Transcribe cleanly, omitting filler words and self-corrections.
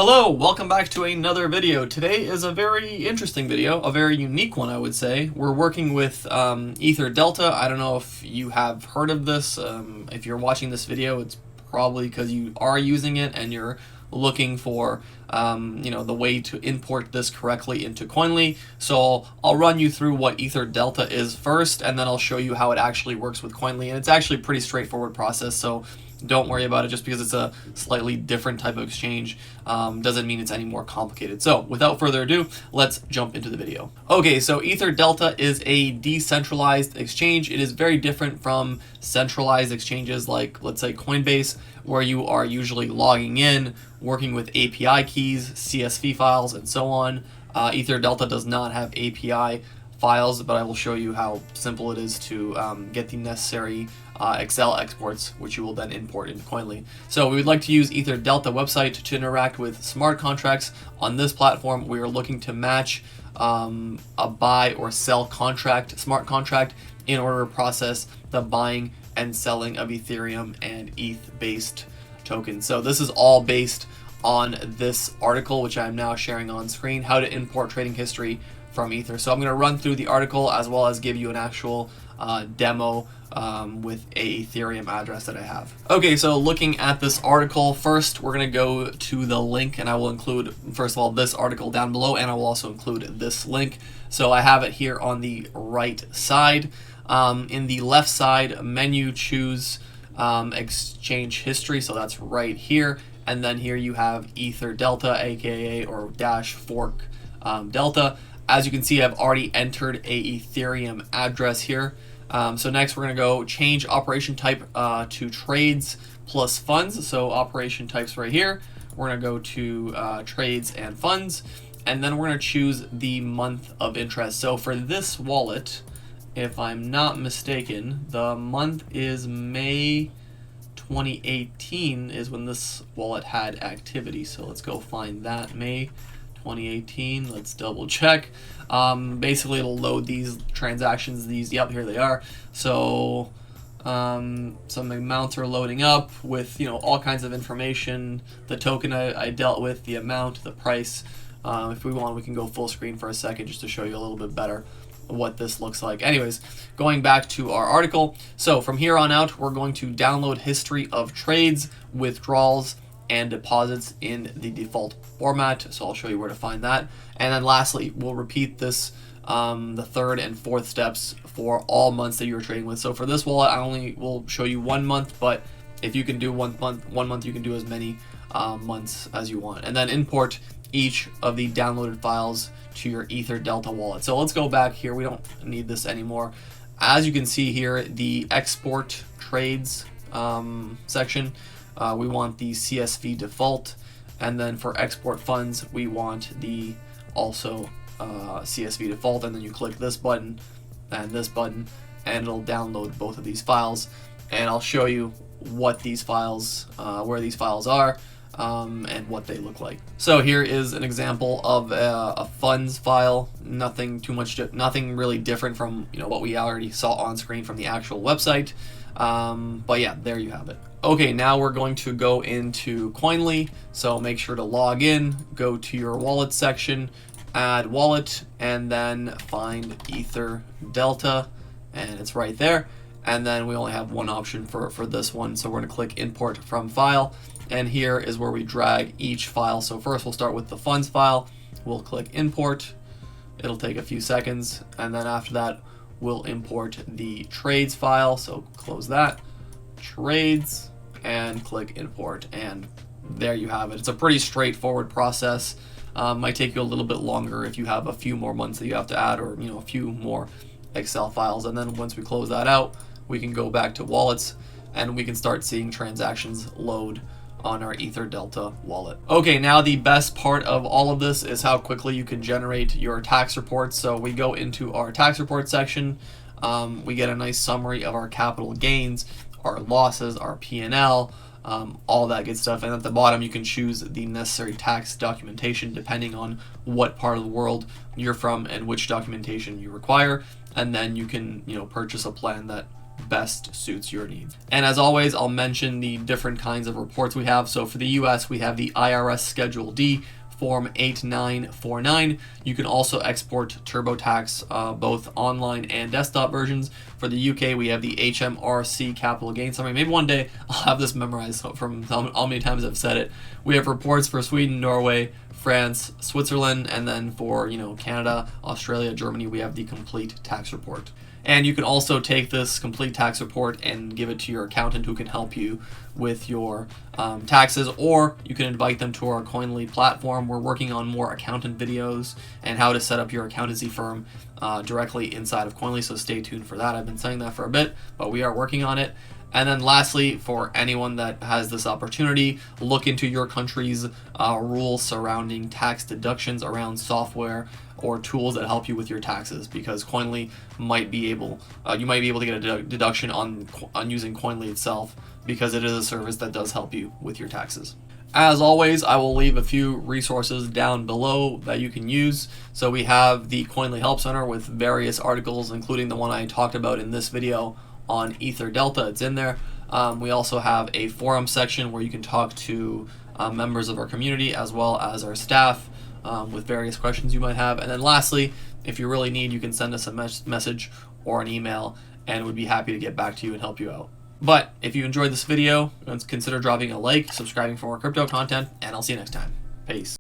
Hello, welcome back to another video. Today is a very interesting video, a very unique one I would say. We're working with EtherDelta. I don't know if you have heard of this. If you're watching this video, it's probably because you are using it and you're looking for the way to import this correctly into Koinly. So I'll run you through what EtherDelta is first, and then I'll show you how it actually works with Koinly. And it's actually a pretty straightforward process, so don't worry about it. Just because it's a slightly different type of exchange doesn't mean it's any more complicated. So without further ado, let's jump into the video. Okay, so EtherDelta is a decentralized exchange. It is very different from centralized exchanges like, let's say, Coinbase, where you are usually logging in, working with API keys, CSV files, and so on. EtherDelta does not have API files, but I will show you how simple it is to get the necessary Excel exports, which you will then import into Koinly. So we would like to use EtherDelta website to interact with smart contracts. On this platform, we are looking to match a buy or sell smart contract, in order to process the buying and selling of Ethereum and ETH-based tokens. So this is all based on this article, which I'm now sharing on screen, how to import trading history from Ether. So I'm going to run through the article as well as give you an actual demo with a Ethereum address that I have. Okay, so looking at this article, first we're going to go to the link, and I will include, first of all, this article down below, and I will also include this link. So I have it here on the right side. In the left side menu, choose exchange history, so that's right here. And then here you have EtherDelta, aka or dash fork delta. As you can see, I've already entered a Ethereum address here. So next we're going to go change operation type to trades plus funds. So operation types right here. We're going to go to trades and funds, and then we're going to choose the month of interest. So for this wallet, if I'm not mistaken, the month is May 2018 is when this wallet had activity. So let's go find that, May 2018. Let's double check. Basically it'll load these transactions, yep, here they are. So some amounts are loading up with all kinds of information, the token I dealt with, the amount, the price. If we want, we can go full screen for a second just to show you a little bit better what this looks like. Anyways, going back to our article, so from here on out we're going to download history of trades, withdrawals, and deposits in the default format. So I'll show you where to find that. And then lastly, we'll repeat this, the third and fourth steps for all months that you're trading with. So for this wallet, I only will show you 1 month, but if you can do 1 month, you can do as many months as you want. And then import each of the downloaded files to your EtherDelta wallet. So let's go back here. We don't need this anymore. As you can see here, the export trades section, we want the CSV default, and then for export funds we want the also CSV default, and then you click this button and this button and it'll download both of these files, and I'll show you what these files, where these files are, and what they look like. So here is an example of a funds file. Nothing really different from what we already saw on screen from the actual website. But yeah, there you have it. Okay, now we're going to go into Koinly. So make sure to log in, go to your wallet section, add wallet, and then find EtherDelta, and it's right there. And then we only have one option for this one, so we're going to click import from file, and here is where we drag each file. So first we'll start with the funds file. We'll click import. It'll take a few seconds, and then after that we'll import the trades file. So close that, trades, and click import, and there you have it. It's a pretty straightforward process. Might take you a little bit longer if you have a few more months that you have to add, or a few more Excel files. And then once we close that out, we can go back to wallets and we can start seeing transactions load on our EtherDelta wallet. Okay, now the best part of all of this is how quickly you can generate your tax reports. So we go into our tax report section. We get a nice summary of our capital gains, our losses, our P&L, all that good stuff. And at the bottom you can choose the necessary tax documentation depending on what part of the world you're from and which documentation you require. And then you can purchase a plan that best suits your needs. And as always, I'll mention the different kinds of reports we have. So for the US, we have the IRS Schedule D, Form 8949. You can also export TurboTax, both online and desktop versions. For the UK, we have the HMRC Capital Gain Summary. Maybe one day I'll have this memorized from how many times I've said it. We have reports for Sweden, Norway, France, Switzerland, and then for Canada, Australia, Germany, we have the complete tax report. And you can also take this complete tax report and give it to your accountant who can help you with your taxes, or you can invite them to our Koinly platform. We're working on more accountant videos and how to set up your accountancy firm directly inside of Koinly, so stay tuned for that. I've been saying that for a bit, but we are working on it. And then lastly, for anyone that has this opportunity, look into your country's rules surrounding tax deductions around software or tools that help you with your taxes, because Koinly might be able, you might be able to get a deduction on using Koinly itself, because it is a service that does help you with your taxes. As always, I will leave a few resources down below that you can use. So we have the Koinly Help Center with various articles, including the one I talked about in this video on EtherDelta. It's in there. We also have a forum section where you can talk to members of our community as well as our staff with various questions you might have. And then lastly, if you really need, you can send us a message or an email, and we'd be happy to get back to you and help you out. But if you enjoyed this video, consider dropping a like, subscribing for more crypto content, and I'll see you next time. Peace.